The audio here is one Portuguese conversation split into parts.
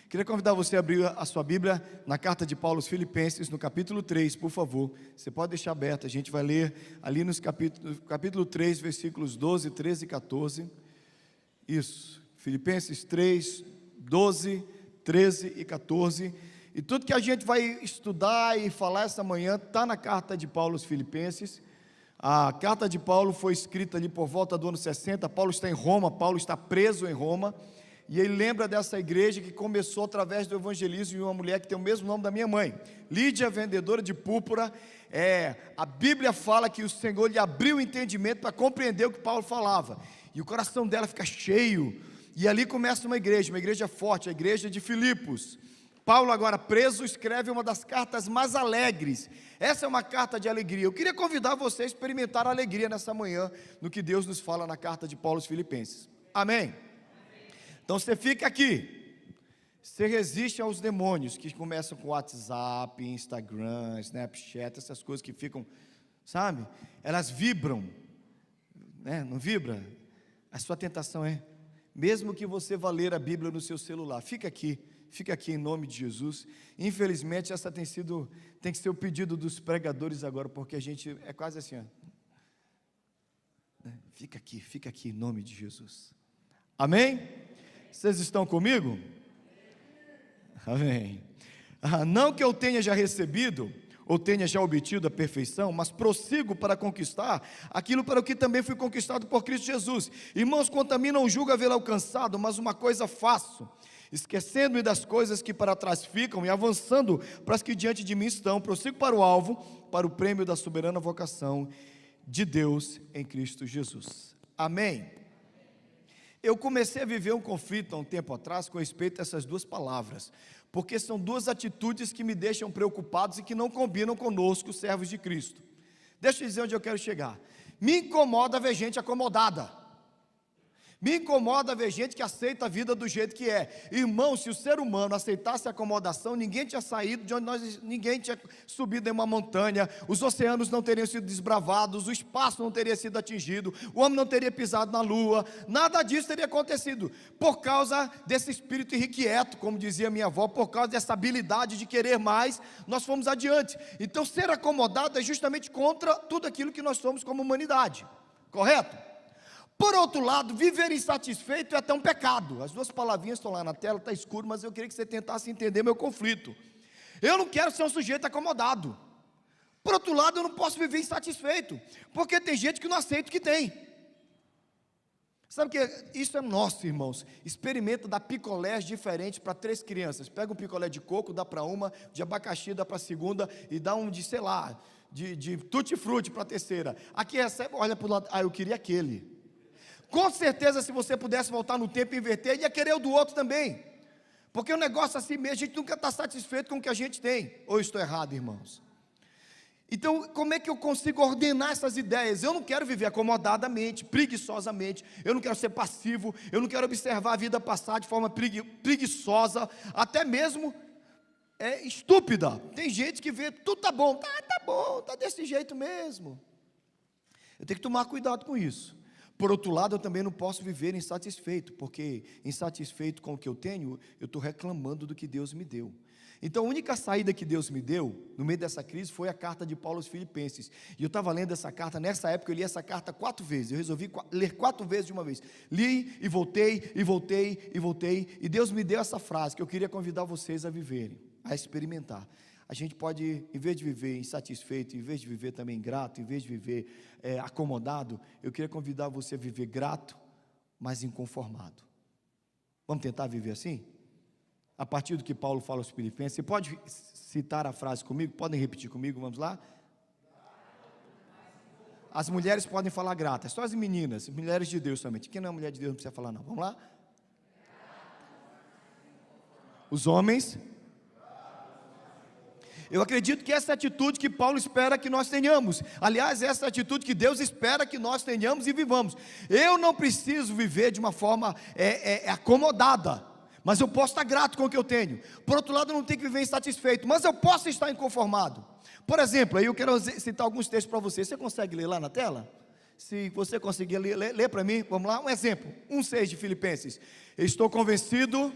Queria convidar você a abrir a sua Bíblia na carta de Paulo aos Filipenses, no capítulo 3, por favor. Você pode deixar aberto, a gente vai ler ali no capítulo 3, versículos 12, 13 e 14. Isso, Filipenses 3, 12, 13 e 14. E tudo que a gente vai estudar e falar essa manhã está na carta de Paulo aos Filipenses. A carta de Paulo foi escrita ali por volta do ano 60. Paulo está em Roma, Paulo está preso em Roma. E ele lembra dessa igreja que começou através do evangelismo de uma mulher que tem o mesmo nome da minha mãe, Lídia, vendedora de púrpura. A Bíblia fala que o Senhor lhe abriu o entendimento para compreender o que Paulo falava, e o coração dela fica cheio, e ali começa uma igreja forte, a igreja de Filipos. Paulo, agora preso, escreve uma das cartas mais alegres. Essa é uma carta de alegria. Eu queria convidar você a experimentar a alegria nessa manhã, no que Deus nos fala na carta de Paulo aos Filipenses. Amém? Então você fica aqui, você resiste aos demônios que começam com WhatsApp, Instagram, Snapchat, essas coisas que ficam, sabe? Elas vibram, né? Não vibra? A sua tentação é, mesmo que você vá ler a Bíblia no seu celular, fica aqui em nome de Jesus. Infelizmente essa tem que ser o pedido dos pregadores agora, porque a gente é quase assim, ó. Fica aqui em nome de Jesus. Amém? Vocês estão comigo? Amém. Não que eu tenha já recebido, ou tenha já obtido a perfeição, mas prossigo para conquistar aquilo para o que também fui conquistado por Cristo Jesus. Irmãos, quanto a mim, não julgo haver alcançado, mas uma coisa faço, esquecendo-me das coisas que para trás ficam e avançando para as que diante de mim estão, prossigo para o alvo, para o prêmio da soberana vocação de Deus em Cristo Jesus. Amém. Eu comecei a viver um conflito há um tempo atrás com respeito a essas duas palavras, porque são duas atitudes que me deixam preocupados e que não combinam conosco, servos de Cristo. Deixa eu dizer onde eu quero chegar. Me incomoda ver gente acomodada. Me incomoda ver gente que aceita a vida do jeito que é. Irmão, se o ser humano aceitasse a acomodação, ninguém tinha saído de onde ninguém tinha subido em uma montanha, os oceanos não teriam sido desbravados, o espaço não teria sido atingido, o homem não teria pisado na lua, nada disso teria acontecido, por causa desse espírito irrequieto, como dizia minha avó, por causa dessa habilidade de querer mais, nós fomos adiante. Então ser acomodado é justamente contra tudo aquilo que nós somos como humanidade, correto? Por outro lado, viver insatisfeito é até um pecado. As duas palavrinhas estão lá na tela, está escuro, mas eu queria que você tentasse entender meu conflito. Eu não quero ser um sujeito acomodado. Por outro lado, eu não posso viver insatisfeito, porque tem gente que não aceita o que tem. Sabe que isso é nosso, irmãos. Experimenta dar picolés diferentes para 3 crianças. Pega um picolé de coco, dá para uma, de abacaxi dá para a segunda, e dá um de, sei lá, de tutti-frutti para a terceira. Aqui recebe, olha para o lado, eu queria aquele. Com certeza, se você pudesse voltar no tempo e inverter, ia querer o do outro também, porque o negócio assim mesmo, a gente nunca está satisfeito com o que a gente tem. Ou eu estou errado, irmãos? Então, como é que eu consigo ordenar essas ideias? Eu não quero viver acomodadamente, preguiçosamente, eu não quero ser passivo, eu não quero observar a vida passar de forma preguiçosa, até mesmo estúpida. Tem gente que vê, tudo tá bom, tá desse jeito mesmo. Eu tenho que tomar cuidado com isso. Por outro lado, eu também não posso viver insatisfeito, porque insatisfeito com o que eu tenho, eu estou reclamando do que Deus me deu. Então a única saída que Deus me deu, no meio dessa crise, foi a carta de Paulo aos Filipenses. E eu estava lendo essa carta, nessa época eu li essa carta 4 vezes, eu resolvi ler 4 vezes de uma vez. Li e voltei, e Deus me deu essa frase, que eu queria convidar vocês a viverem, a experimentar. A gente pode, em vez de viver insatisfeito, em vez de viver também ingrato, em vez de viver acomodado, eu queria convidar você a viver grato, mas inconformado. Vamos tentar viver assim? A partir do que Paulo fala aos Filipenses, você pode citar a frase comigo? Podem repetir comigo, vamos lá? As mulheres podem falar gratas, só as meninas, mulheres de Deus somente. Quem não é mulher de Deus não precisa falar não, vamos lá? Os homens... Eu acredito que essa é a atitude que Paulo espera que nós tenhamos. Aliás, essa é a atitude que Deus espera que nós tenhamos e vivamos. Eu não preciso viver de uma forma acomodada, mas eu posso estar grato com o que eu tenho. Por outro lado, eu não tenho que viver insatisfeito, mas eu posso estar inconformado. Por exemplo, aí eu quero citar alguns textos para você. Você consegue ler lá na tela? Se você conseguir ler para mim, vamos lá, um exemplo, 1,6 de Filipenses. Eu estou convencido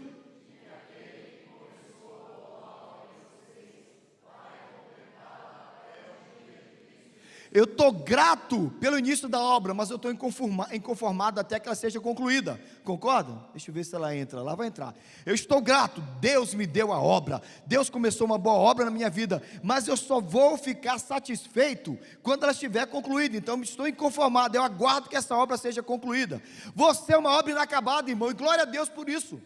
Eu estou grato pelo início da obra, mas eu estou inconformado até que ela seja concluída. Concorda? Deixa eu ver se ela entra lá. Vai entrar. Eu estou grato, Deus me deu a obra, Deus começou uma boa obra na minha vida, mas eu só vou ficar satisfeito quando ela estiver concluída. Então eu estou inconformado, eu aguardo que essa obra seja concluída. Você é uma obra inacabada, irmão, e glória a Deus por isso.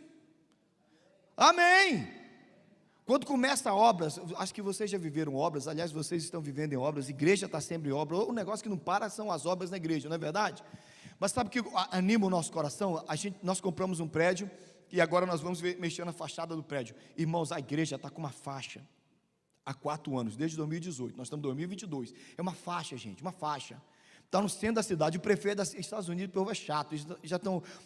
Amém. Quando começa obras, acho que vocês já viveram obras, aliás, vocês estão vivendo em obras, igreja está sempre em obra, o negócio que não para são as obras na igreja, não é verdade? Mas sabe o que anima o nosso coração? Nós compramos um prédio, e agora nós vamos mexer na fachada do prédio. Irmãos, a igreja está com uma faixa, há 4 anos, desde 2018, nós estamos em 2022, é uma faixa, gente, uma faixa. Está no centro da cidade, o prefeito dos Estados Unidos, o povo é chato,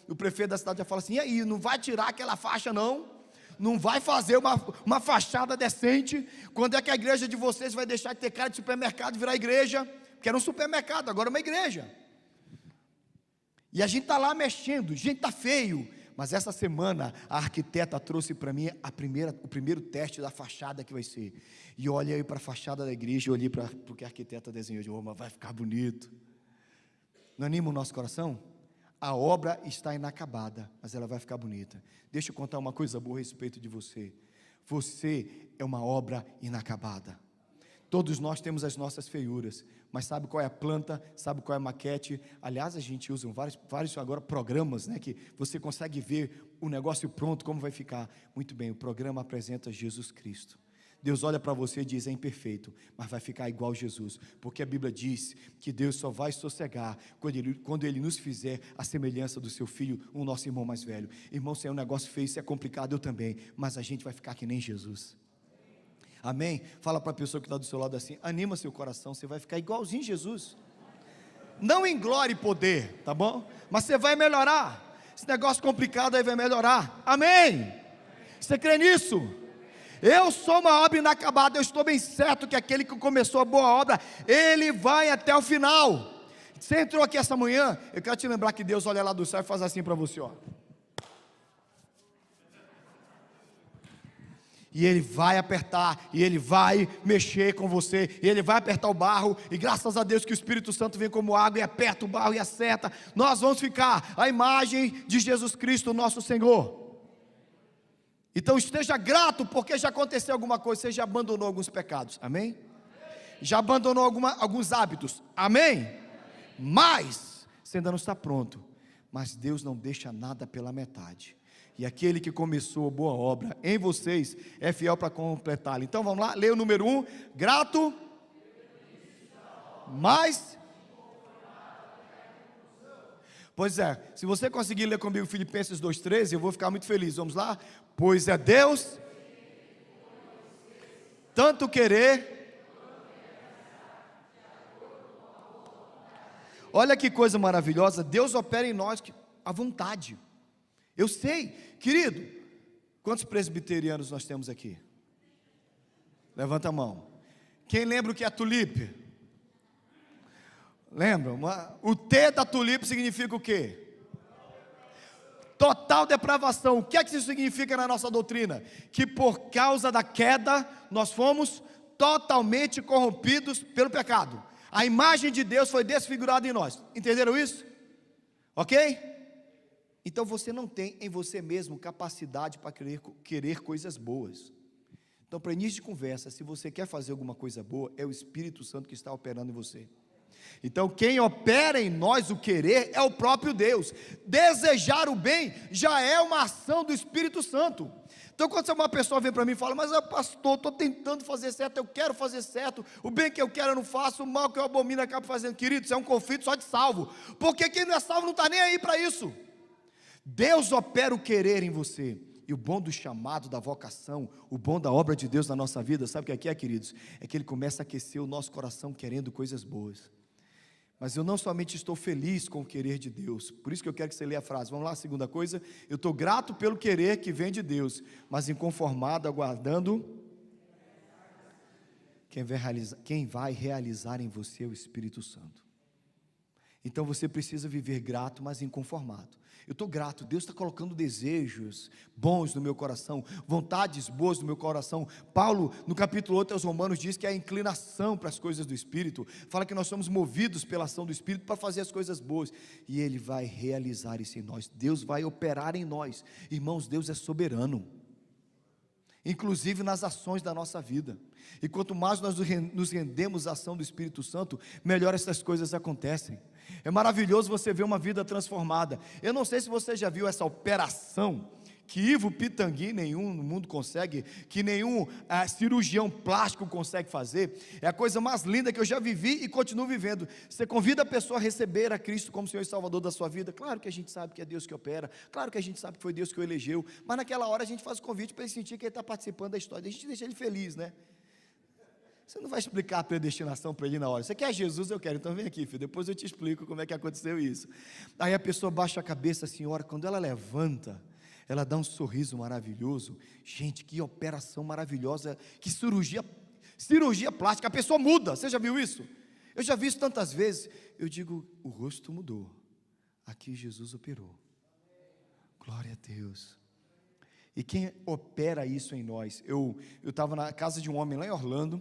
o prefeito da cidade já fala assim, e aí, não vai tirar aquela faixa não? Não vai fazer uma fachada decente? Quando é que a igreja de vocês vai deixar de ter cara de supermercado e virar igreja? Porque era um supermercado, agora é uma igreja. E a gente está lá mexendo, gente está feio. Mas essa semana a arquiteta trouxe para mim o primeiro teste da fachada que vai ser. E eu olhei para a fachada da igreja, eu olhei para o que a arquiteta desenhou, de mas vai ficar bonito. Não anima o nosso coração? A obra está inacabada, mas ela vai ficar bonita. Deixa eu contar uma coisa boa a respeito de você. Você é uma obra inacabada. Todos nós temos as nossas feiuras, mas sabe qual é a planta, sabe qual é a maquete? Aliás, a gente usa vários agora programas, né, que você consegue ver o negócio pronto, como vai ficar. Muito bem, o programa apresenta Jesus Cristo. Deus olha para você e diz, é imperfeito, mas vai ficar igual Jesus, porque a Bíblia diz que Deus só vai sossegar quando Ele nos fizer a semelhança do seu Filho, o nosso irmão mais velho. Irmão, se é um negócio feio, se é complicado, eu também, mas a gente vai ficar que nem Jesus. Amém? Fala para a pessoa que está do seu lado assim, anima seu coração, você vai ficar igualzinho Jesus. Não em glória e poder, tá bom? Mas você vai melhorar. Esse negócio complicado aí vai melhorar. Amém? Você crê nisso? Eu sou uma obra inacabada, eu estou bem certo que aquele que começou a boa obra, ele vai até o final. Você entrou aqui essa manhã, eu quero te lembrar que Deus olha lá do céu e faz assim para você, ó. E Ele vai apertar, e Ele vai mexer com você, e Ele vai apertar o barro, e graças a Deus que o Espírito Santo vem como água, e aperta o barro e acerta, nós vamos ficar a imagem de Jesus Cristo, nosso Senhor. Então esteja grato, porque já aconteceu alguma coisa, você já abandonou alguns pecados, amém? Já abandonou alguns hábitos, amém? Mas, você ainda não está pronto, mas Deus não deixa nada pela metade, e aquele que começou a boa obra em vocês, é fiel para completá-la. Então vamos lá, leia o número 1, grato, mas... Pois é, se você conseguir ler comigo Filipenses 2,13, eu vou ficar muito feliz. Vamos lá? Pois é Deus, tanto querer. Olha que coisa maravilhosa, Deus opera em nós à vontade. Eu sei, querido, quantos presbiterianos nós temos aqui? Levanta a mão. Quem lembra o que é tulipe? Lembra? O T da tulipe significa o quê? Total depravação. O que é que isso significa na nossa doutrina? Que por causa da queda, nós fomos totalmente corrompidos pelo pecado. A imagem de Deus foi desfigurada em nós. Entenderam isso? Ok? Então você não tem em você mesmo capacidade para querer coisas boas. Então, para início de conversa, se você quer fazer alguma coisa boa, é o Espírito Santo que está operando em você. Então quem opera em nós o querer é o próprio Deus. Desejar o bem já é uma ação do Espírito Santo. Então quando uma pessoa vem para mim e fala, mas pastor, estou tentando fazer certo, eu quero fazer certo, o bem que eu quero eu não faço, o mal que eu abomino eu acabo fazendo. Querido, isso é um conflito só de salvo, porque quem não é salvo não está nem aí para isso. Deus opera o querer em você. E o bom do chamado, da vocação, o bom da obra de Deus na nossa vida, sabe o que é, queridos? É que Ele começa a aquecer o nosso coração querendo coisas boas. Mas eu não somente estou feliz com o querer de Deus, por isso que eu quero que você leia a frase. Vamos lá, a segunda coisa, eu estou grato pelo querer que vem de Deus, mas inconformado, aguardando quem vai realizar em você o Espírito Santo. Então você precisa viver grato, mas inconformado. Eu estou grato, Deus está colocando desejos bons no meu coração, vontades boas no meu coração. Paulo, no capítulo 8 aos Romanos, diz que é a inclinação para as coisas do Espírito, fala que nós somos movidos pela ação do Espírito para fazer as coisas boas, e Ele vai realizar isso em nós, Deus vai operar em nós. Irmãos, Deus é soberano, inclusive nas ações da nossa vida, e quanto mais nós nos rendemos à ação do Espírito Santo, melhor essas coisas acontecem. É maravilhoso você ver uma vida transformada. Eu não sei se você já viu essa operação que Ivo Pitangui nenhum no mundo consegue, que nenhum cirurgião plástico consegue fazer. É a coisa mais linda que eu já vivi e continuo vivendo. Você convida a pessoa a receber a Cristo como Senhor e Salvador da sua vida. Claro que a gente sabe que é Deus que opera, claro que a gente sabe que foi Deus que o elegeu, mas naquela hora a gente faz o convite para ele sentir que ele está participando da história, a gente deixa ele feliz, né? Você não vai explicar a predestinação para ele na hora. Você quer Jesus? Eu quero, então vem aqui, filho, depois eu te explico como é que aconteceu isso. Aí a pessoa baixa a cabeça, a senhora, quando ela levanta, ela dá um sorriso maravilhoso. Gente, que operação maravilhosa, que cirurgia plástica, a pessoa muda. Você já viu isso? Eu já vi isso tantas vezes. Eu digo, o rosto mudou, aqui Jesus operou. Glória a Deus. E quem opera isso em nós? Eu estava na casa de um homem lá em Orlando,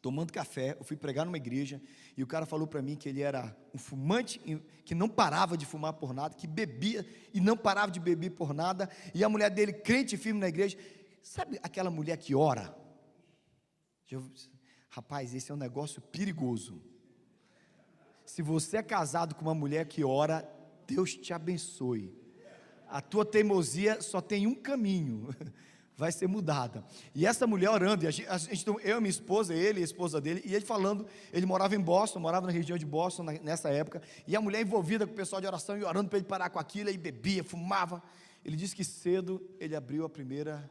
tomando café. Eu fui pregar numa igreja, e o cara falou para mim que ele era um fumante, que não parava de fumar por nada, que bebia e não parava de beber por nada, e a mulher dele, crente e firme na igreja. Sabe aquela mulher que ora? Rapaz, esse é um negócio perigoso. Se você é casado com uma mulher que ora, Deus te abençoe. A tua teimosia só tem um caminho, vai ser mudada. E essa mulher orando, eu, minha esposa, ele e a esposa dele, e ele falando, ele morava em Boston, morava na região de Boston nessa época, e a mulher envolvida com o pessoal de oração, e orando para ele parar com aquilo, e bebia, fumava. Ele disse que cedo, ele abriu a primeira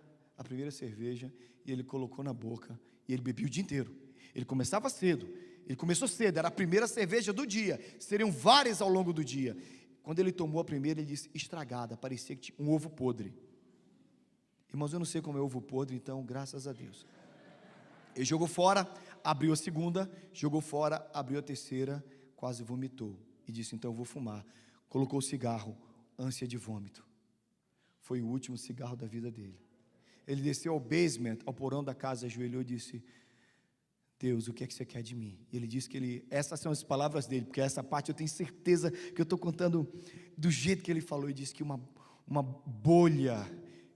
cerveja, e ele colocou na boca, e ele bebia o dia inteiro. Ele começava cedo, ele começou cedo, era a primeira cerveja do dia, seriam várias ao longo do dia. Quando ele tomou a primeira, ele disse, estragada, parecia que tinha um ovo podre. Irmãos, eu não sei como é ovo podre, então, graças a Deus. Ele jogou fora, abriu a segunda, jogou fora, abriu a terceira, quase vomitou. E disse, então eu vou fumar. Colocou o cigarro, ânsia de vômito. Foi o último cigarro da vida dele. Ele desceu ao basement, ao porão da casa, ajoelhou e disse, Deus, o que é que você quer de mim? E ele disse que essas são as palavras dele, porque essa parte eu tenho certeza que eu estou contando do jeito que ele falou. E disse que uma bolha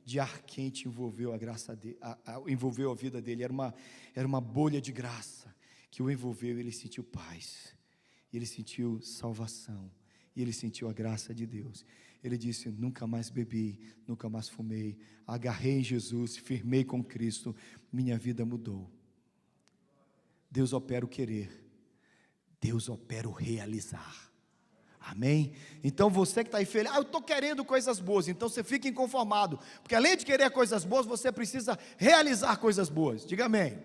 de ar quente envolveu a graça dele, envolveu a vida dele. Era uma bolha de graça que o envolveu. Ele sentiu paz, ele sentiu salvação, e ele sentiu a graça de Deus. Ele disse, nunca mais bebi, nunca mais fumei, agarrei em Jesus, firmei com Cristo, minha vida mudou. Deus opera o querer, Deus opera o realizar. Amém? Então você que está aí feliz, eu estou querendo coisas boas, então você fica inconformado, porque além de querer coisas boas, você precisa realizar coisas boas. Diga amém. Amém.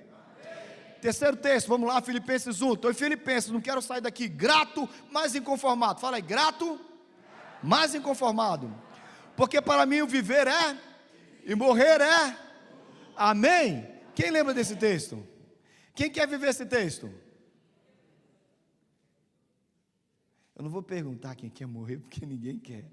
Terceiro texto, vamos lá, Filipenses 1. Estou em Filipenses, não quero sair daqui. Grato, mas inconformado. Fala aí, grato, mas inconformado. Porque para mim o viver é, e morrer é. Amém? Quem lembra desse texto? Quem quer viver esse texto? Eu não vou perguntar quem quer morrer, porque ninguém quer.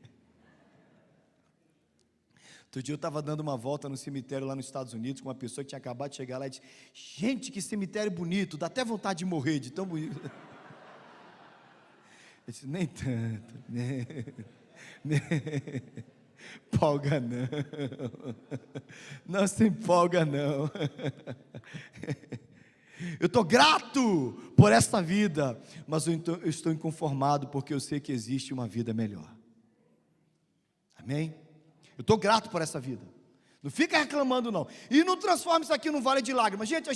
Outro dia eu estava dando uma volta no cemitério lá nos Estados Unidos, com uma pessoa que tinha acabado de chegar lá e disse, gente, que cemitério bonito, dá até vontade de morrer, de tão bonito. Eu disse, nem tanto, né? Empolga não, não se empolga não. Eu estou grato por esta vida, mas eu estou inconformado porque eu sei que existe uma vida melhor. Amém? Eu estou grato por essa vida. Não fica reclamando não. E não transforma isso aqui num vale de lágrimas. Gente,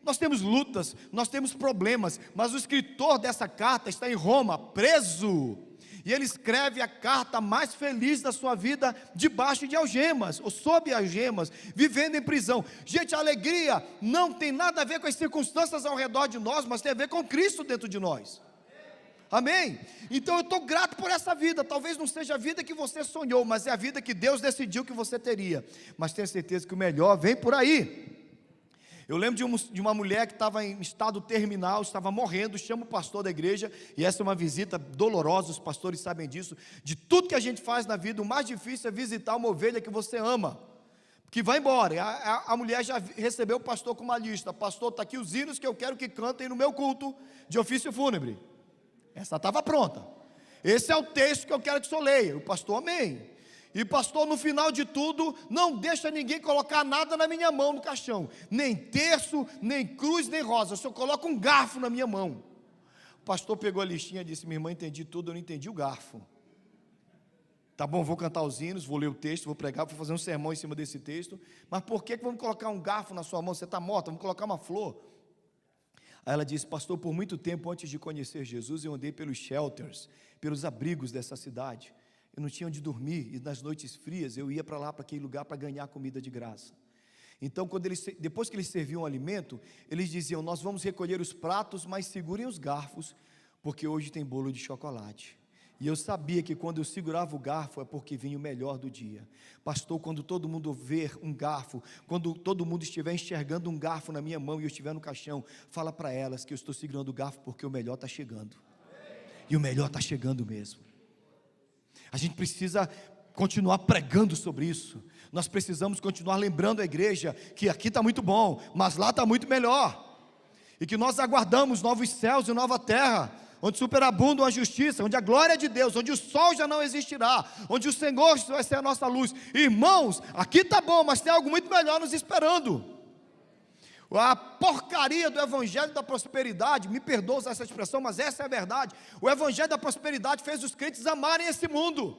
nós temos lutas, nós temos problemas, mas o escritor dessa carta está em Roma, preso. E ele escreve a carta mais feliz da sua vida, debaixo de algemas, ou sob algemas, vivendo em prisão. Gente, a alegria não tem nada a ver com as circunstâncias ao redor de nós, mas tem a ver com Cristo dentro de nós. Amém? Então eu estou grato por essa vida. Talvez não seja a vida que você sonhou, mas é a vida que Deus decidiu que você teria. Mas tenha certeza que o melhor vem por aí. Eu lembro de uma mulher que estava em estado terminal, estava morrendo, chama o pastor da igreja, e essa é uma visita dolorosa, os pastores sabem disso. De tudo que a gente faz na vida, o mais difícil é visitar uma ovelha que você ama, que vai embora. A mulher já recebeu o pastor com uma lista: pastor, está aqui os hinos que eu quero que cantem no meu culto de ofício fúnebre. Essa estava pronta. Esse é o texto que eu quero que o senhor leia. O pastor, amém. E pastor, no final de tudo, não deixa ninguém colocar nada na minha mão no caixão, nem terço, nem cruz, nem rosa. O senhor coloca um garfo na minha mão. O pastor pegou a listinha e disse: minha irmã, entendi tudo, eu não entendi o garfo. Tá bom, vou cantar os hinos, vou ler o texto, vou pregar, vou fazer um sermão em cima desse texto. Mas por que vamos colocar um garfo na sua mão? Você está morta, vamos colocar uma flor. Aí ela disse: pastor, por muito tempo antes de conhecer Jesus, eu andei pelos shelters, pelos abrigos dessa cidade. Eu não tinha onde dormir, e nas noites frias eu ia para lá, para aquele lugar, para ganhar comida de graça. Então, depois que eles serviam o alimento, eles diziam: nós vamos recolher os pratos, mas segurem os garfos, porque hoje tem bolo de chocolate. E eu sabia que quando eu segurava o garfo é porque vinha o melhor do dia. Pastor, quando todo mundo ver um garfo, quando todo mundo estiver enxergando um garfo na minha mão e eu estiver no caixão, fala para elas que eu estou segurando o garfo porque o melhor está chegando. E o melhor está chegando mesmo. A gente precisa continuar pregando sobre isso. Nós precisamos continuar lembrando a igreja que aqui está muito bom, mas lá está muito melhor. E que nós aguardamos novos céus e nova terra, onde superabundam a justiça, onde a glória de Deus, onde o sol já não existirá, onde o Senhor vai ser a nossa luz. Irmãos, aqui está bom, mas tem algo muito melhor nos esperando. A porcaria do evangelho da prosperidade, me perdoa usar essa expressão, mas essa é a verdade. O evangelho da prosperidade fez os crentes amarem esse mundo.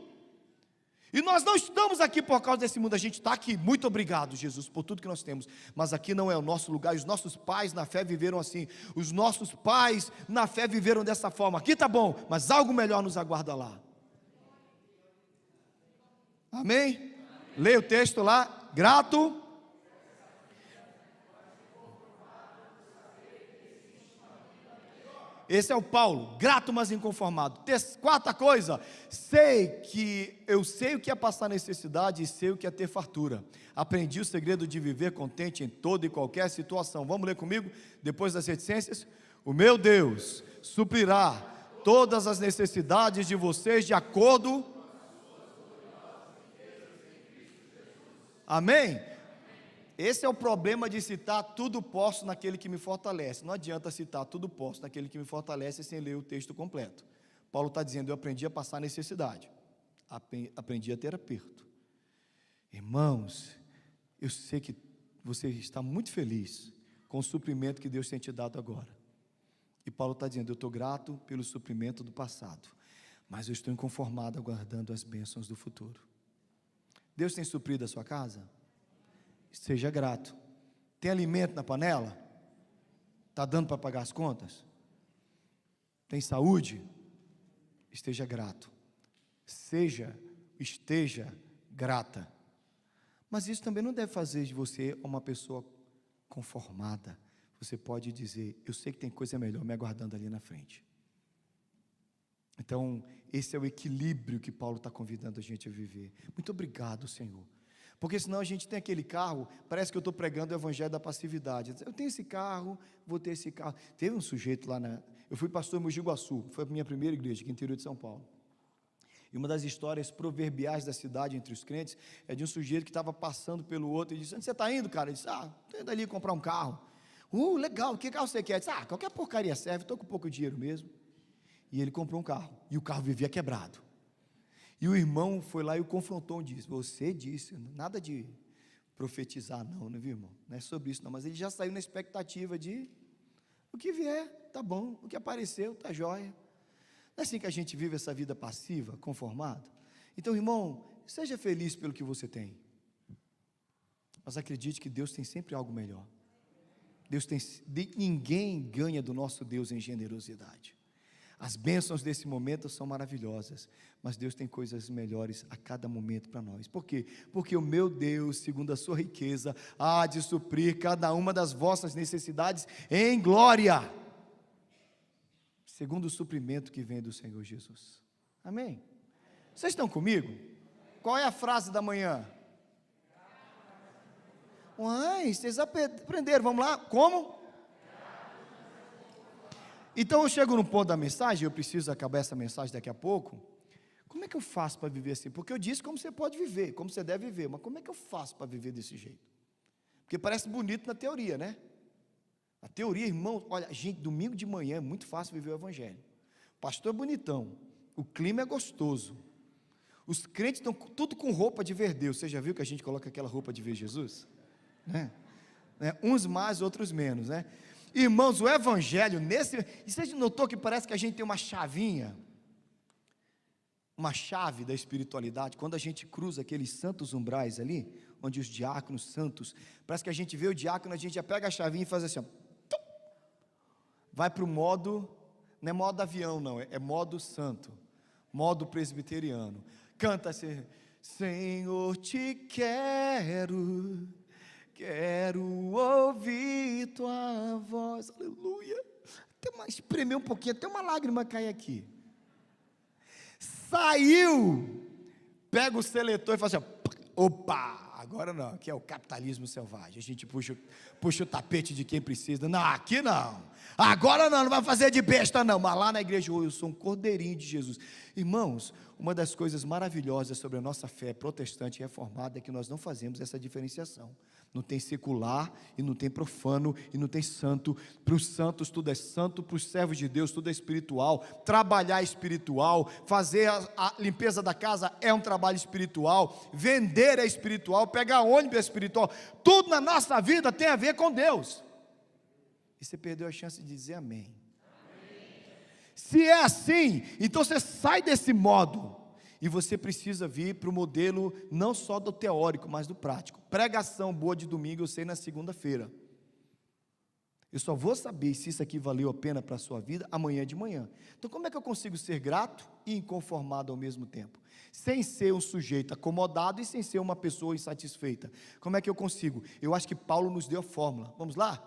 E nós não estamos aqui por causa desse mundo, a gente está aqui, muito obrigado, Jesus, por tudo que nós temos, mas aqui não é o nosso lugar. Os nossos pais na fé viveram assim, os nossos pais na fé viveram dessa forma. Aqui está bom, mas algo melhor nos aguarda lá. Amém? Leia o texto lá: grato. Esse é o Paulo, grato mas inconformado. Quarta coisa: eu sei o que é passar necessidade e sei o que é ter fartura. Aprendi o segredo de viver contente em toda e qualquer situação. Vamos ler comigo, depois das reticências? O meu Deus suprirá todas as necessidades de vocês de acordo. Amém? Esse é o problema de citar tudo posso naquele que me fortalece. Não adianta citar tudo posso naquele que me fortalece sem ler o texto completo. Paulo está dizendo: eu aprendi a passar necessidade, aprendi a ter aperto. Irmãos, eu sei que você está muito feliz com o suprimento que Deus tem te dado agora. E Paulo está dizendo: eu estou grato pelo suprimento do passado, mas eu estou inconformado aguardando as bênçãos do futuro. Deus tem suprido a sua casa? Seja grato. Tem alimento na panela? Está dando para pagar as contas? Tem saúde? Esteja grato. Esteja grata. Mas isso também não deve fazer de você uma pessoa conformada. Você pode dizer: eu sei que tem coisa melhor me aguardando ali na frente. Então, esse é o equilíbrio que Paulo está convidando a gente a viver. Muito obrigado, Senhor. Porque senão a gente tem aquele carro, parece que eu estou pregando o evangelho da passividade. Eu tenho esse carro, vou ter esse carro. Teve um sujeito lá eu fui pastor em Mogi Guaçu, foi a minha primeira igreja, aqui no interior de São Paulo. E uma das histórias proverbiais da cidade entre os crentes é de um sujeito que estava passando pelo outro e disse: onde você está indo, cara? Ele disse: estou indo ali comprar um carro. Legal, que carro você quer? Ele disse: qualquer porcaria serve, estou com pouco dinheiro mesmo. E ele comprou um carro, e o carro vivia quebrado. E o irmão foi lá e o confrontou e disse: você disse, nada de profetizar não, viu, irmão? Não é sobre isso não, mas ele já saiu na expectativa de o que vier, tá bom, o que apareceu, tá jóia. Não é assim que a gente vive essa vida passiva, conformado? Então, irmão, seja feliz pelo que você tem, mas acredite que Deus tem sempre algo melhor. Ninguém ganha do nosso Deus em generosidade. As bênçãos desse momento são maravilhosas, mas Deus tem coisas melhores a cada momento para nós. Por quê? Porque o meu Deus, segundo a sua riqueza, há de suprir cada uma das vossas necessidades em glória, segundo o suprimento que vem do Senhor Jesus. Amém? Vocês estão comigo? Qual é a frase da manhã? Amém, vocês aprenderam, vamos lá, como? Então eu chego no ponto da mensagem, eu preciso acabar essa mensagem daqui a pouco. Como é que eu faço para viver assim? Porque eu disse como você pode viver, como você deve viver, mas como é que eu faço para viver desse jeito? Porque parece bonito na teoria, né? Na teoria, irmão, olha, gente, domingo de manhã é muito fácil viver o evangelho. O pastor é bonitão, o clima é gostoso. Os crentes estão tudo com roupa de ver Deus. Você já viu que a gente coloca aquela roupa de ver Jesus? Né? Uns mais, outros menos, né? Irmãos, o evangelho e você notou que parece que a gente tem uma chavinha, uma chave da espiritualidade, quando a gente cruza aqueles santos umbrais ali, onde os diáconos santos, parece que a gente vê o diácono, a gente já pega a chavinha e faz assim, ó, vai para o modo, não é modo avião não, é modo santo, modo presbiteriano, canta assim, Senhor te quero ouvir tua voz, aleluia, até espremer um pouquinho, até uma lágrima cai aqui, saiu, pega o seletor e fala assim, opa, agora não, aqui é o capitalismo selvagem, a gente puxa o tapete de quem precisa, não, aqui não, agora não vai fazer de besta não, mas lá na igreja, eu sou um cordeirinho de Jesus. Irmãos, uma das coisas maravilhosas sobre a nossa fé protestante e reformada é que nós não fazemos essa diferenciação, não tem secular e não tem profano e não tem santo. Para os santos tudo é santo, para os servos de Deus tudo é espiritual, trabalhar é espiritual, fazer a limpeza da casa é um trabalho espiritual, vender é espiritual, pegar ônibus é espiritual, tudo na nossa vida tem a ver com Deus. E você perdeu a chance de dizer amém. Se é assim, então você sai desse modo e você precisa vir para o modelo não só do teórico, mas do prático. Pregação boa de domingo eu sei na segunda-feira. Eu só vou saber se isso aqui valeu a pena para a sua vida amanhã de manhã. Então como é que eu consigo ser grato e inconformado ao mesmo tempo? Sem ser um sujeito acomodado e sem ser uma pessoa insatisfeita. Como é que eu consigo? Eu acho que Paulo nos deu a fórmula. Vamos lá?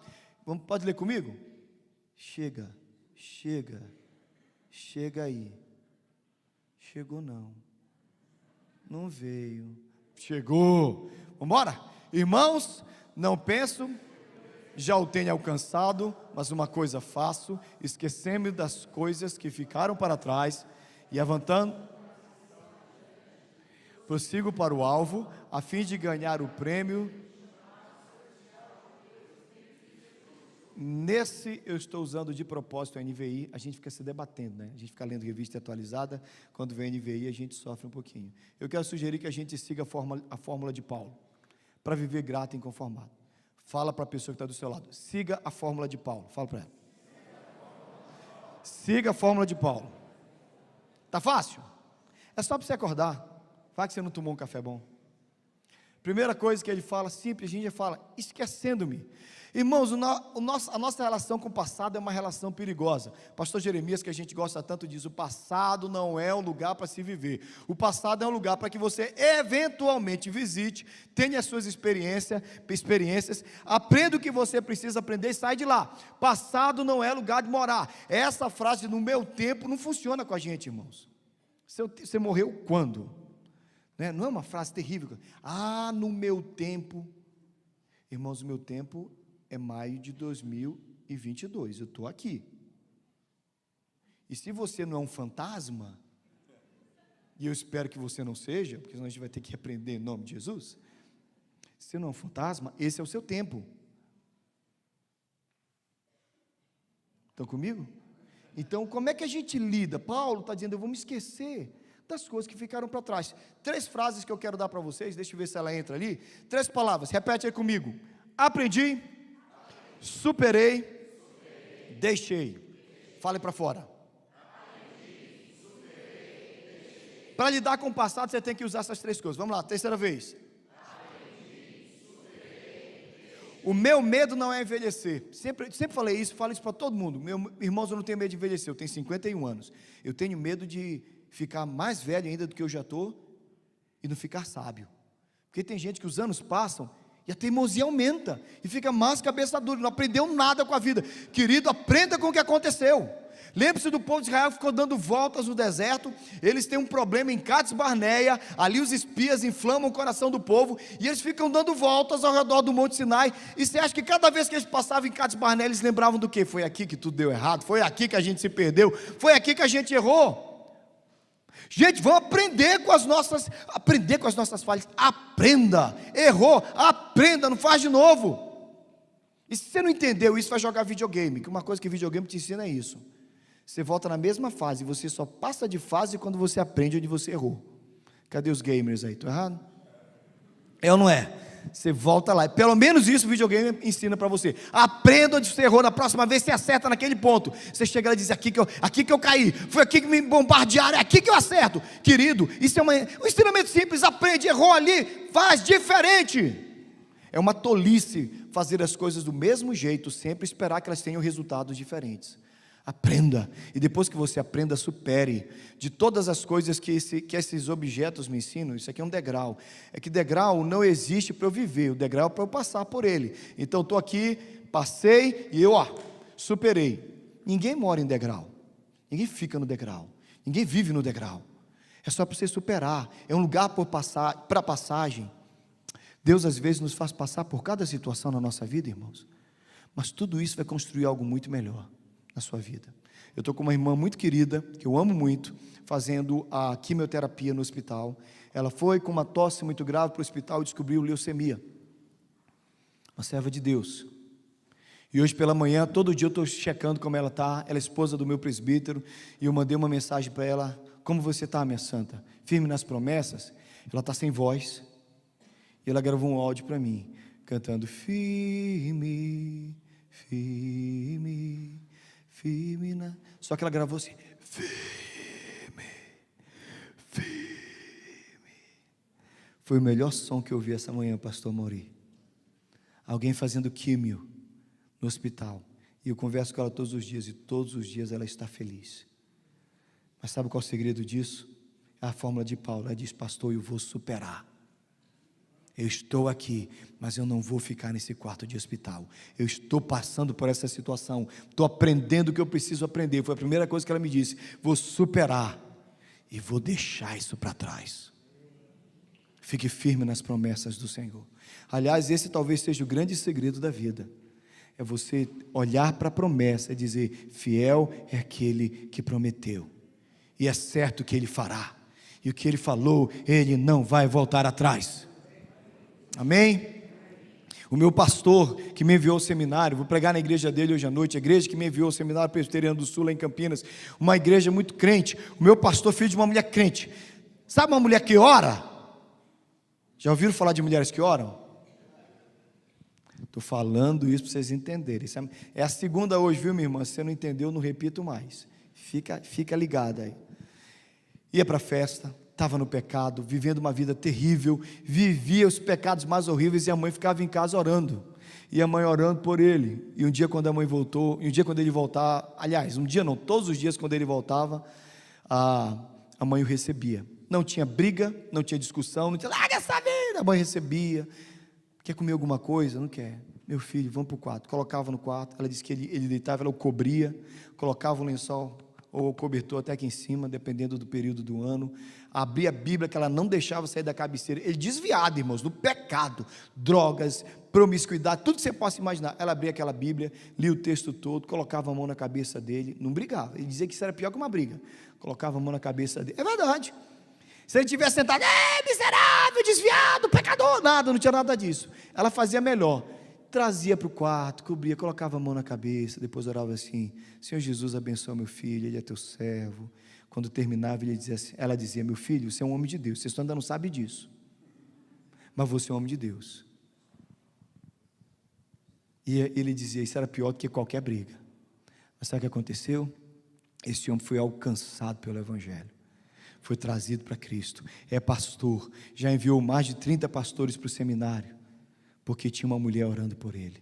Pode ler comigo? Chega aí. Chegou não veio, chegou, vamos embora, irmãos, não penso, já o tenho alcançado, mas uma coisa faço, esquecendo das coisas que ficaram para trás, e avantando, prossigo para o alvo, a fim de ganhar o prêmio. Nesse eu estou usando de propósito a NVI, a gente fica se debatendo, né? A gente fica lendo revista atualizada, quando vem a NVI a gente sofre um pouquinho. Eu quero sugerir que a gente siga a fórmula de Paulo, para viver grato e inconformado. Fala para a pessoa que está do seu lado, siga a fórmula de Paulo, fala para ela. Siga a fórmula de Paulo. Está fácil? É só para você acordar, fala que você não tomou um café bom. Primeira coisa que ele fala, simples, a gente fala, esquecendo-me. Irmãos, a nossa relação com o passado é uma relação perigosa. Pastor Jeremias, que a gente gosta tanto, diz, o passado não é um lugar para se viver. O passado é um lugar para que você eventualmente visite, tenha as suas experiências, aprenda o que você precisa aprender e sai de lá. Passado não é lugar de morar. Essa frase, no meu tempo, não funciona com a gente, irmãos. Você morreu quando? Não é uma frase terrível. No meu tempo. Irmãos, o meu tempo é maio de 2022, eu estou aqui. E se você não é um fantasma, e eu espero que você não seja, porque senão a gente vai ter que aprender em nome de Jesus. Se você não é um fantasma, esse é o seu tempo. Estão comigo? Então, como é que a gente lida? Paulo está dizendo, eu vou me esquecer das coisas que ficaram para trás. 3 frases que eu quero dar para vocês, deixa eu ver se ela entra ali. 3 palavras, repete aí comigo. Aprendi, superei, deixei. Fale para fora. Para lidar com o passado, você tem que usar essas 3 coisas. Vamos lá, terceira vez. O meu medo não é envelhecer. Sempre falei isso, falo isso para todo mundo. Irmãos, eu não tenho medo de envelhecer, eu tenho 51 anos. Eu tenho medo de ficar mais velho ainda do que eu já estou e não ficar sábio. Porque tem gente que os anos passam E a teimosia aumenta, e fica mais cabeça dura, não aprendeu nada com a vida. Querido, aprenda com o que aconteceu. Lembre-se do povo de Israel que ficou dando voltas no deserto. Eles têm um problema em Cades Barneia. Ali os espias inflamam o coração do povo, e eles ficam dando voltas ao redor do Monte Sinai. E você acha que cada vez que eles passavam em Cades Barneia, eles lembravam do quê? Foi aqui que tudo deu errado, foi aqui que a gente se perdeu, foi aqui que a gente errou. Gente, vamos aprender com as nossas falhas. Aprenda, errou, aprenda, não faz de novo. E se você não entendeu isso, vai jogar videogame, que uma coisa que videogame te ensina é isso. Você volta na mesma fase, você só passa de fase quando você aprende onde você errou. Cadê os gamers aí? Estou errado? É ou não é? Você volta lá, pelo menos isso o videogame ensina para você. Aprenda onde você errou, na próxima vez você acerta naquele ponto. Você chega lá e diz, aqui que eu caí, foi aqui que me bombardearam, é aqui que eu acerto. Querido, isso é um ensinamento simples, aprende, errou ali, faz diferente. É uma tolice fazer as coisas do mesmo jeito, sempre esperar que elas tenham resultados diferentes. Aprenda, e depois que você aprenda, supere. De todas as coisas que esses objetos me ensinam, isso aqui é um degrau. É que degrau não existe para eu viver, o degrau é para eu passar por ele. Então estou aqui, passei e eu superei. Ninguém mora em degrau, ninguém fica no degrau, ninguém vive no degrau. É só para você superar, é um lugar para passagem. Deus às vezes nos faz passar por cada situação na nossa vida, irmãos, mas tudo isso vai construir algo muito melhor na sua vida. Eu estou com uma irmã muito querida, que eu amo muito, fazendo a quimioterapia no hospital. Ela foi com uma tosse muito grave para o hospital e descobriu leucemia. Uma serva de Deus. E hoje pela manhã, todo dia eu estou checando como ela está. Ela é esposa do meu presbítero, e eu mandei uma mensagem para ela: como você está, minha santa? Firme nas promessas? Ela está sem voz, e ela gravou um áudio para mim, cantando: firme, firme, firme na... Só que ela gravou assim: firme, firme. Foi o melhor som que eu ouvi essa manhã, pastor Mauri. Alguém fazendo químio no hospital, e eu converso com ela todos os dias, e todos os dias ela está feliz. Mas sabe qual é o segredo disso? É a fórmula de Paulo. Ela diz: pastor, eu vou superar. Eu estou aqui, mas eu não vou ficar nesse quarto de hospital. Eu estou passando por essa situação, estou aprendendo o que eu preciso aprender. Foi a primeira coisa que ela me disse: vou superar e vou deixar isso para trás. Fique firme nas promessas do Senhor. Aliás, esse talvez seja o grande segredo da vida. É você olhar para a promessa e dizer: fiel é aquele que prometeu, e é certo que Ele fará, e o que Ele falou, Ele não vai voltar atrás. Amém? O meu pastor que me enviou ao seminário, vou pregar na igreja dele hoje à noite, a igreja que me enviou ao seminário presbiteriano do Sul, lá em Campinas, uma igreja muito crente. O meu pastor, filho de uma mulher crente. Sabe uma mulher que ora? Já ouviram falar de mulheres que oram? Estou falando isso para vocês entenderem. É a segunda hoje, viu, minha irmã? Se você não entendeu, não repito mais. Fica ligada aí. Ia para a festa, estava no pecado, vivendo uma vida terrível, vivia os pecados mais horríveis, e a mãe ficava em casa orando, e a mãe orando por ele. E um dia quando a mãe voltou, e um dia quando ele voltava, aliás, um dia não, todos os dias quando ele voltava, a mãe o recebia. Não tinha briga, não tinha discussão, não tinha larga essa vida. A mãe recebia. Quer comer alguma coisa? Não quer. Meu filho, vamos para o quarto. Colocava no quarto. Ela disse que ele deitava, ela o cobria, colocava o lençol ou o cobertor até aqui em cima, dependendo do período do ano. Abria a Bíblia, que ela não deixava sair da cabeceira. Ele desviado, irmãos, do pecado, drogas, promiscuidade, tudo que você possa imaginar. Ela abria aquela Bíblia, lia o texto todo, colocava a mão na cabeça dele, não brigava. Ele dizia que isso era pior que uma briga. Colocava a mão na cabeça dele. É verdade. Se ele tivesse sentado: miserável, desviado, pecador, nada, não tinha nada disso. Ela fazia melhor. Trazia para o quarto, cobria, colocava a mão na cabeça, depois orava assim: Senhor Jesus, abençoa meu filho, ele é teu servo. Quando terminava, ela dizia: meu filho, você é um homem de Deus, você ainda não sabe disso, mas você é um homem de Deus. E ele dizia: isso era pior do que qualquer briga. Mas sabe o que aconteceu? Esse homem foi alcançado pelo Evangelho, foi trazido para Cristo, é pastor, já enviou mais de 30 pastores para o seminário, porque tinha uma mulher orando por ele.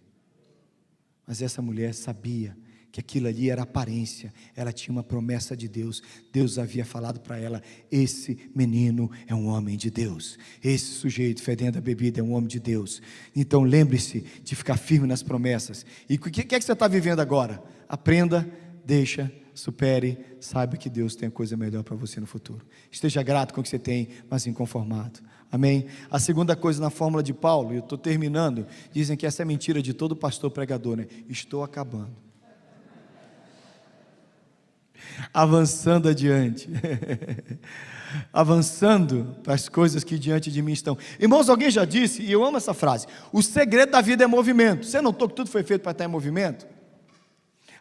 Mas essa mulher sabia que aquilo ali era aparência, ela tinha uma promessa de Deus. Deus havia falado para ela: esse menino é um homem de Deus, esse sujeito fedendo a bebida é um homem de Deus. Então lembre-se de ficar firme nas promessas. E o que é que você está vivendo agora? Aprenda, deixa, supere, saiba que Deus tem coisa melhor para você no futuro. Esteja grato com o que você tem, mas inconformado. Amém? A segunda coisa na fórmula de Paulo, e eu estou terminando, dizem que essa é mentira de todo pastor pregador, né? Estou acabando. Avançando adiante. Avançando para as coisas que diante de mim estão. Irmãos, alguém já disse, e eu amo essa frase: o segredo da vida é movimento. Você notou que tudo foi feito para estar em movimento?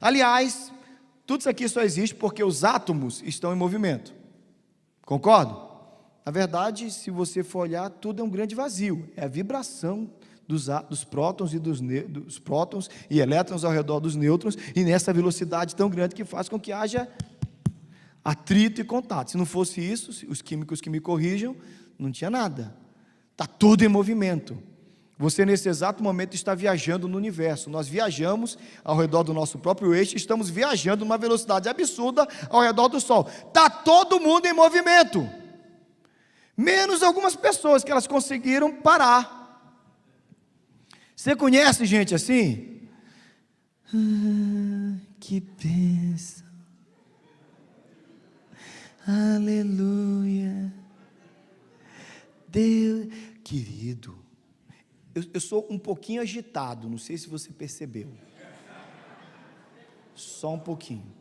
Aliás, tudo isso aqui só existe porque os átomos estão em movimento. Concordo? Na verdade, se você for olhar, tudo é um grande vazio. É a vibração dos prótons e dos prótons e elétrons ao redor dos nêutrons, e nessa velocidade tão grande que faz com que haja atrito e contato. Se não fosse isso, os químicos que me corrijam, não tinha nada. Está tudo em movimento. Você nesse exato momento está viajando no universo. Nós viajamos ao redor do nosso próprio eixo, estamos viajando numa velocidade absurda ao redor do Sol. Está todo mundo em movimento, menos algumas pessoas que elas conseguiram parar. Você conhece gente assim? Que bênção, aleluia, Deus, querido, eu sou um pouquinho agitado, não sei se você percebeu, só um pouquinho.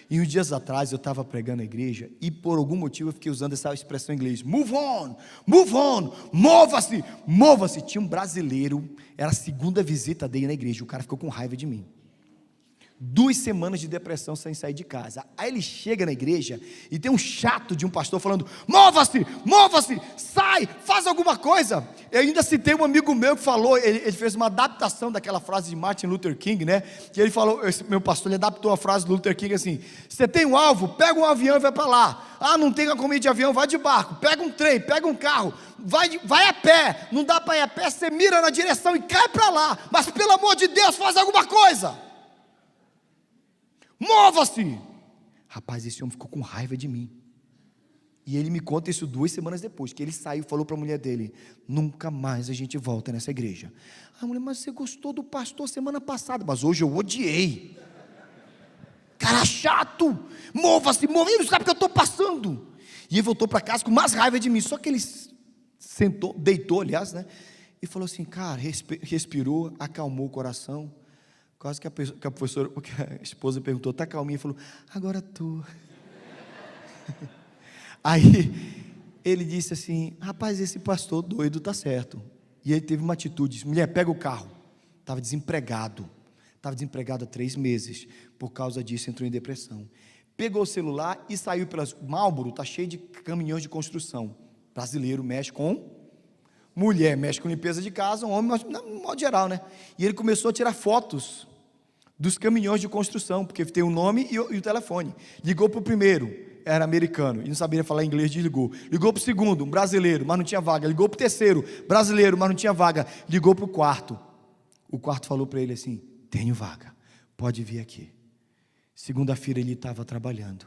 E uns dias atrás eu estava pregando na igreja, e por algum motivo eu fiquei usando essa expressão em inglês: move on, mova-se, mova-se. Tinha um brasileiro, era a segunda visita dele na igreja, o cara ficou com raiva de mim. 2 semanas de depressão sem sair de casa. Aí ele chega na igreja e tem um chato de um pastor falando: mova-se, mova-se, sai, faz alguma coisa. Eu ainda citei um amigo meu que falou, ele fez uma adaptação daquela frase de Martin Luther King, né? Que ele falou, esse meu pastor, ele adaptou a frase do Luther King assim: você tem um alvo, pega um avião e vai para lá. Ah, não tem como ir de avião, vai de barco. Pega um trem, pega um carro, vai a pé. Não dá para ir a pé, você mira na direção e cai para lá. Mas pelo amor de Deus, faz alguma coisa. Mova-se! Rapaz, esse homem ficou com raiva de mim. E ele me conta isso 2 semanas depois, que ele saiu e falou para a mulher dele: nunca mais a gente volta nessa igreja. A mulher: mas você gostou do pastor semana passada? Mas hoje eu odiei. Cara chato, mova-se, ele não sabe o que eu estou passando. E ele voltou para casa com mais raiva de mim. Só que ele sentou, deitou, aliás, né? E falou assim: cara, respirou, acalmou o coração. Quase que a professora, porque a esposa perguntou: tá calminha? Ele falou: agora estou. Aí ele disse assim: rapaz, esse pastor doido está certo. E ele teve uma atitude: disse, mulher, pega o carro. Estava desempregado há 3 meses, por causa disso entrou em depressão. Pegou o celular e saiu pelas... Marlboro está cheio de caminhões de construção. Brasileiro mexe com... mulher mexe com limpeza de casa, um homem, no modo geral, né? E ele começou a tirar fotos dos caminhões de construção, porque tem o nome e o telefone. Ligou para o primeiro, era americano, e não sabia falar inglês, desligou. Ligou para o segundo, um brasileiro, mas não tinha vaga. Ligou para o terceiro, brasileiro, mas não tinha vaga. Ligou para o quarto. O quarto falou para ele assim: tenho vaga, pode vir aqui. Segunda-feira ele estava trabalhando.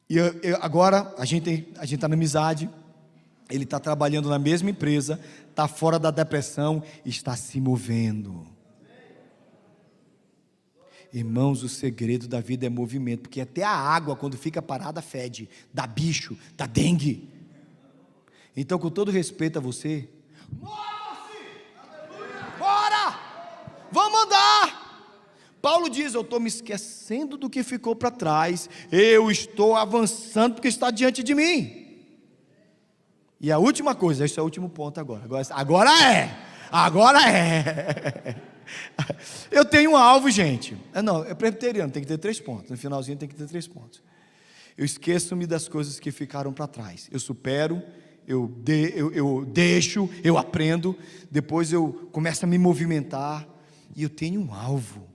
E agora a gente está na amizade. Ele está trabalhando na mesma empresa, está fora da depressão, está se movendo. Irmãos, o segredo da vida é movimento, porque até a água, quando fica parada, fede, dá bicho, dá dengue. Então, com todo respeito a você, bora, vamos andar. Paulo diz: eu estou me esquecendo do que ficou para trás, eu estou avançando porque está diante de mim. E a última coisa, esse é o último ponto agora é, eu tenho um alvo, gente. Não, é presbiteriano, tem que ter 3 pontos, no finalzinho tem que ter 3 pontos. Eu esqueço-me das coisas que ficaram para trás, eu supero, eu deixo, eu aprendo, depois eu começo a me movimentar, e eu tenho um alvo.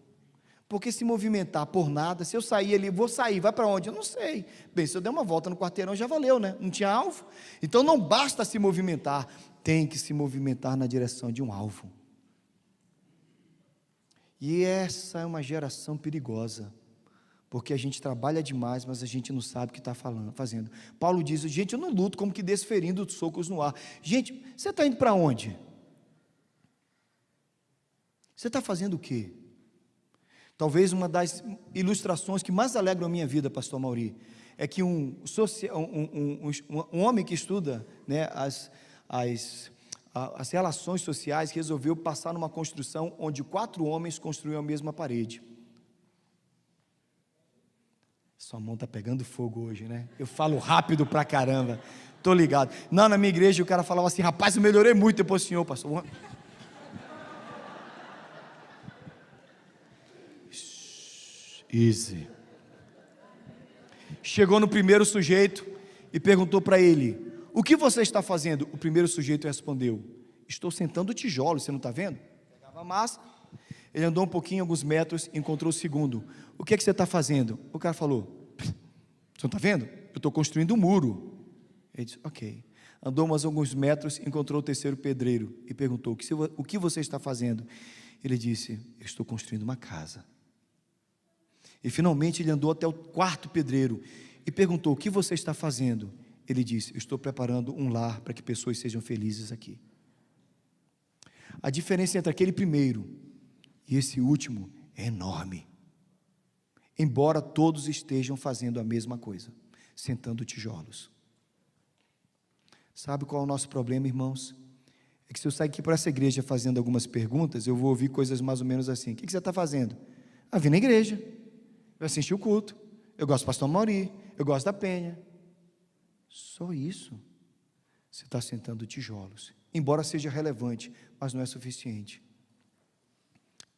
Porque se movimentar por nada, se eu sair ali, vou sair, vai para onde? Eu não sei. Bem, se eu der uma volta no quarteirão, já valeu, né? Não tinha alvo. Então não basta se movimentar, tem que se movimentar na direção de um alvo. E essa é uma geração perigosa, porque a gente trabalha demais, mas a gente não sabe o que está fazendo. Paulo diz, gente, eu não luto como que desferindo socos no ar. Gente, você está indo para onde? Você está fazendo o quê? Talvez uma das ilustrações que mais alegram a minha vida, pastor Mauri, é que um homem que estuda, né, as relações sociais, resolveu passar numa construção onde 4 homens construíam a mesma parede. Sua mão está pegando fogo hoje, né? Eu falo rápido pra caramba, estou ligado. Não, na minha igreja o cara falava assim, rapaz, eu melhorei muito depois do senhor, pastor. Easy. Chegou no primeiro sujeito e perguntou para ele, o que você está fazendo? O primeiro sujeito respondeu, estou sentando tijolos, você não está vendo? Pegava a massa, ele andou um pouquinho, alguns metros, encontrou o segundo, o que é que você está fazendo? O cara falou, você não está vendo? Eu estou construindo um muro. Ele disse, ok. Andou mais alguns metros, encontrou o terceiro pedreiro e perguntou, o que você está fazendo? Ele disse, eu estou construindo uma casa. E finalmente ele andou até o 4º pedreiro e perguntou, o que você está fazendo? Ele disse, eu estou preparando um lar para que pessoas sejam felizes aqui. A diferença entre aquele primeiro e esse último é enorme. Embora todos estejam fazendo a mesma coisa, sentando tijolos. Sabe qual é o nosso problema, irmãos? É que se eu sair aqui para essa igreja fazendo algumas perguntas, eu vou ouvir coisas mais ou menos assim, o que você está fazendo? Vim na igreja, eu assisti o culto, eu gosto do pastor Mauri, eu gosto da Penha. Só isso. Você está sentando tijolos, embora seja relevante, mas não é suficiente.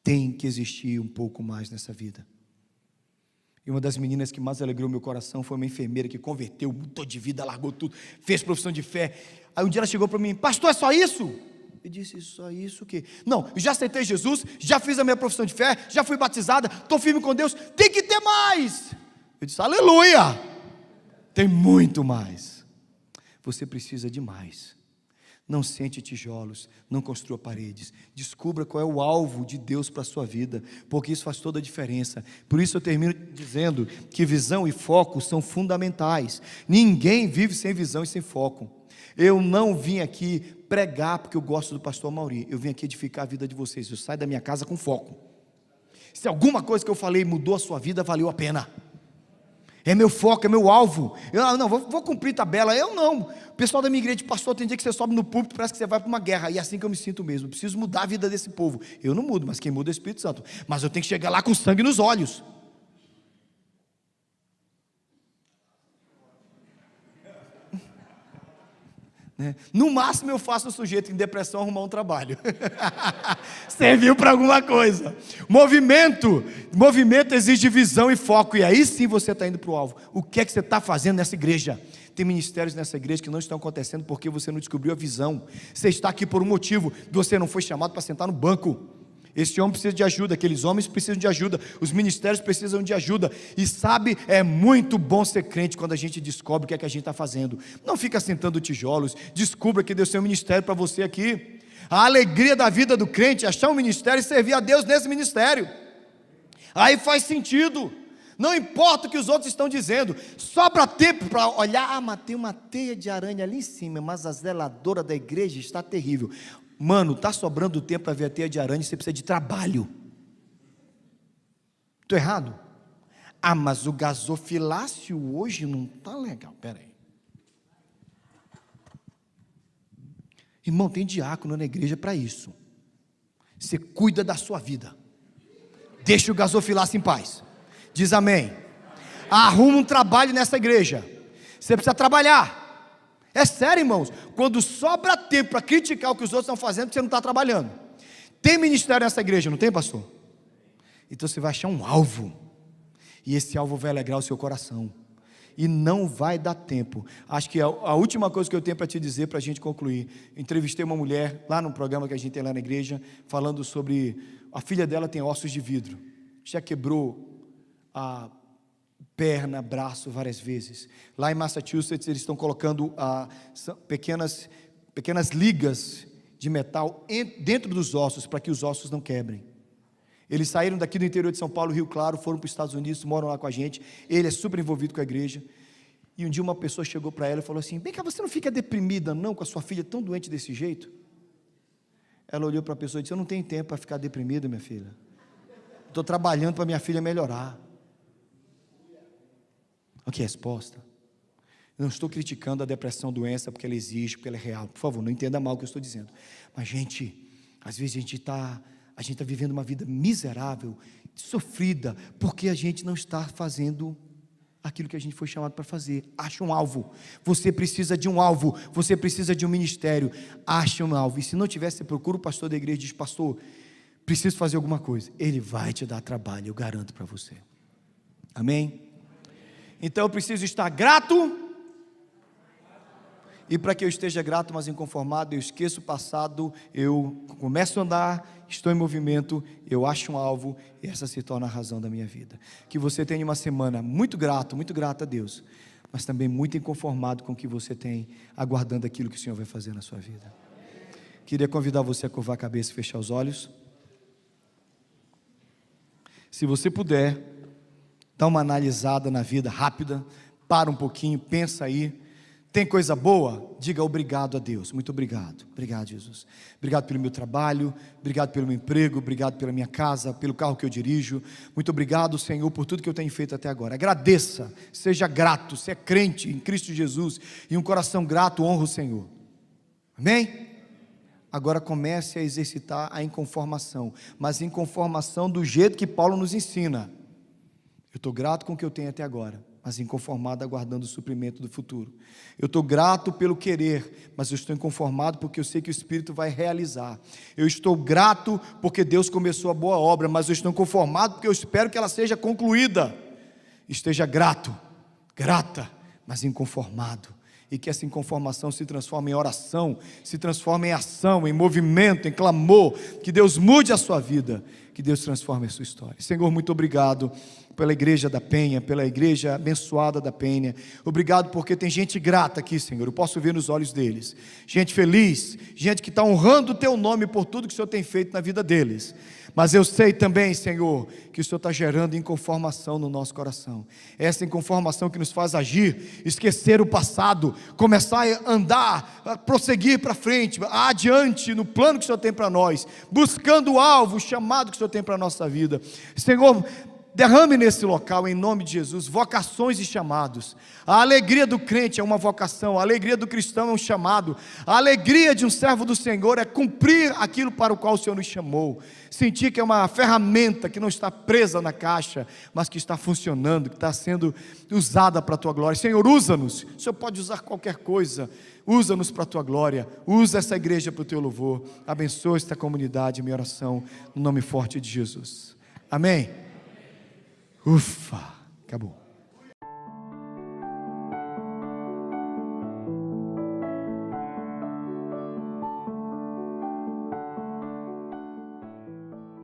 Tem que existir um pouco mais nessa vida. E uma das meninas que mais alegrou meu coração foi uma enfermeira que converteu, mudou de vida, largou tudo, fez profissão de fé. Aí um dia ela chegou para mim, pastor, é só isso? Eu disse, só isso o quê? Não, eu já aceitei Jesus, já fiz a minha profissão de fé, já fui batizada, estou firme com Deus, tem que ter mais. Eu disse, aleluia, tem muito mais. Você precisa de mais. Não sente tijolos, não construa paredes. Descubra qual é o alvo de Deus para a sua vida, porque isso faz toda a diferença. Por isso eu termino dizendo que visão e foco são fundamentais. Ninguém vive sem visão e sem foco. Eu não vim aqui pregar porque eu gosto do pastor Mauri. Eu vim aqui edificar a vida de vocês. Eu saio da minha casa com foco. Se alguma coisa que eu falei mudou a sua vida, valeu a pena. É meu foco, é meu alvo. Eu não, vou cumprir tabela. Eu não. O pessoal da minha igreja, pastor, tem dia que você sobe no púlpito, parece que você vai para uma guerra. E é assim que eu me sinto mesmo. Eu preciso mudar a vida desse povo. Eu não mudo, mas quem muda é o Espírito Santo. Mas eu tenho que chegar lá com sangue nos olhos. No máximo eu faço o sujeito em depressão arrumar um trabalho. Serviu para alguma coisa. Movimento exige visão e foco. E aí sim você está indo para o alvo. O que é que você está fazendo nessa igreja? Tem ministérios nessa igreja que não estão acontecendo porque você não descobriu a visão. Você está aqui por um motivo. Você não foi chamado para sentar no banco. Esse homem precisa de ajuda, aqueles homens precisam de ajuda, os ministérios precisam de ajuda. E sabe, é muito bom ser crente quando a gente descobre o que é que a gente está fazendo. Não fica sentando tijolos, descubra que Deus tem um ministério para você aqui. A alegria da vida do crente é achar um ministério e servir a Deus nesse ministério. Aí faz sentido. Não importa o que os outros estão dizendo, sobra tempo para olhar, mas tem uma teia de aranha ali em cima, mas a zeladora da igreja está terrível. Mano, está sobrando tempo para ver a teia de aranha, você precisa de trabalho. Estou errado? Mas o gasofiláceo hoje não está legal, peraí. Irmão, tem diácono na igreja para isso. Você cuida da sua vida. Deixa o gasofiláceo em paz. Diz amém. Arruma um trabalho nessa igreja. Você precisa trabalhar. É sério, irmãos, quando sobra tempo para criticar o que os outros estão fazendo, você não está trabalhando. Tem ministério nessa igreja, não tem, pastor? Então você vai achar um alvo, e esse alvo vai alegrar o seu coração, e não vai dar tempo. Acho que a última coisa que eu tenho para te dizer, para a gente concluir, entrevistei uma mulher, lá no programa que a gente tem lá na igreja, falando sobre, a filha dela tem ossos de vidro, já quebrou a perna, braço várias vezes. Lá em Massachusetts eles estão colocando pequenas ligas de metal dentro dos ossos, para que os ossos não quebrem. Eles saíram daqui do interior de São Paulo, Rio Claro, foram para os Estados Unidos, moram lá com a gente. Ele é super envolvido com a igreja. E um dia uma pessoa chegou para ela e falou assim: vem cá, você não fica deprimida não, com a sua filha tão doente desse jeito? Ela olhou para a pessoa e disse: eu não tenho tempo para ficar deprimida, minha filha. Estou trabalhando para minha filha melhorar. Olha que resposta. Eu não estou criticando a depressão, doença, porque ela existe, porque ela é real. Por favor, não entenda mal o que eu estou dizendo. Mas, gente, às vezes a gente está vivendo uma vida miserável, sofrida, porque a gente não está fazendo aquilo que a gente foi chamado para fazer. Acha um alvo. Você precisa de um alvo. Você precisa de um ministério. Acha um alvo. E se não tiver, você procura o pastor da igreja e diz: pastor, preciso fazer alguma coisa. Ele vai te dar trabalho, eu garanto para você. Amém? Então eu preciso estar grato. E para que eu esteja grato, mas inconformado, eu esqueço o passado, eu começo a andar, estou em movimento, eu acho um alvo, e essa se torna a razão da minha vida. Que você tenha uma semana muito grato a Deus, mas também muito inconformado com o que você tem, aguardando aquilo que o Senhor vai fazer na sua vida. Queria convidar você a curvar a cabeça e fechar os olhos. Se você puder, dá uma analisada na vida rápida, para um pouquinho, pensa aí. Tem coisa boa? Diga obrigado a Deus. Muito obrigado. Obrigado, Jesus. Obrigado pelo meu trabalho, obrigado pelo meu emprego, obrigado pela minha casa, pelo carro que eu dirijo. Muito obrigado, Senhor, por tudo que eu tenho feito até agora. Agradeça, seja grato. Se é crente em Cristo Jesus e um coração grato, honra o Senhor. Amém? Agora comece a exercitar a inconformação, mas inconformação do jeito que Paulo nos ensina. Eu estou grato com o que eu tenho até agora, mas inconformado aguardando o suprimento do futuro. Eu estou grato pelo querer, mas eu estou inconformado porque eu sei que o Espírito vai realizar. Eu estou grato porque Deus começou a boa obra, mas eu estou inconformado porque eu espero que ela seja concluída. Esteja grato, grata, mas inconformado. E que essa inconformação se transforme em oração, se transforme em ação, em movimento, em clamor. Que Deus mude a sua vida, que Deus transforme a sua história. Senhor, muito obrigado pela igreja da Penha, pela igreja abençoada da Penha. Obrigado porque tem gente grata aqui, Senhor, eu posso ver nos olhos deles. Gente feliz, gente que está honrando o Teu nome por tudo que o Senhor tem feito na vida deles. Mas eu sei também, Senhor, que o Senhor está gerando inconformação no nosso coração. Essa inconformação que nos faz agir, esquecer o passado, começar a andar, a prosseguir para frente, adiante no plano que o Senhor tem para nós, buscando o alvo, o chamado que o Senhor tem para a nossa vida. Senhor, derrame nesse local, em nome de Jesus, vocações e chamados. A alegria do crente é uma vocação, a alegria do cristão é um chamado, a alegria de um servo do Senhor é cumprir aquilo para o qual o Senhor nos chamou. Sentir que é uma ferramenta que não está presa na caixa, mas que está funcionando, que está sendo usada para a Tua glória. Senhor, usa-nos. O Senhor pode usar qualquer coisa, usa-nos para a Tua glória, usa essa igreja para o Teu louvor. Abençoa esta comunidade, minha oração, no nome forte de Jesus. Amém? Ufa, acabou.